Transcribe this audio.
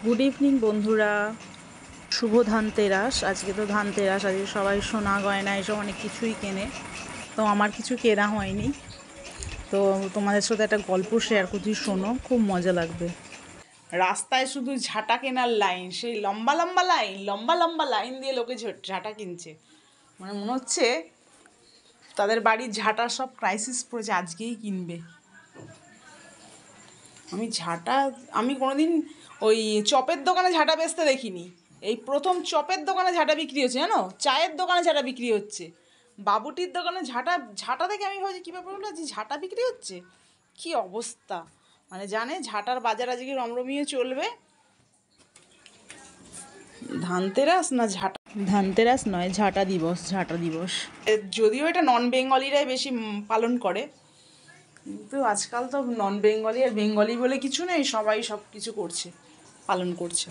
Good evening বন্ধুরা, শুভ ধানতেরাস। আজকে তো ধানতেরাস, আজকে সবাই সোনা গয়না এসব অনেক কিছুই কেনে। তো আমার কিছু কেনা হয়নি, তো তোমাদের সাথে একটা গল্প শেয়ার করছি, শোনো, খুব মজা লাগবে। রাস্তায় শুধু ঝাঁটা কেনার লাইন, সেই লম্বা লম্বা লাইন, লম্বা লম্বা লাইন দিয়ে লোকে ঝাঁটা কিনছে। মানে মনে হচ্ছে তাদের বাড়ির ঝাঁটার সব ক্রাইসিস পড়েছে, আজকেই কিনবে। আমি কোনোদিন ওই চপের দোকানে ঝাঁটা বেচতে দেখিনি। এই প্রথম চপের দোকানে ঝাঁটা বিক্রি হচ্ছে, জানো, চায়ের দোকানে ঝাঁটা বিক্রি হচ্ছে, বাবুটির দোকানে ঝাঁটা ঝাঁটা দেখে আমি ভাবছি কী ব্যাপার হলো, যে ঝাঁটা বিক্রি হচ্ছে, কি অবস্থা। মানে জানে ঝাঁটার বাজার আজকে রমরমিয়ে চলবে। ধানতেরাস না ঝাঁটা, ধানতেরাস নয়, ঝাঁটা দিবস, ঝাঁটা দিবস। যদিও এটা নন বেঙ্গলিরাই বেশি পালন করে, কিন্তু আজকাল তো নন বেঙ্গলি আর বেঙ্গলি বলে কিছু নেই, সবাই সব কিছু করছে, পালন করছে।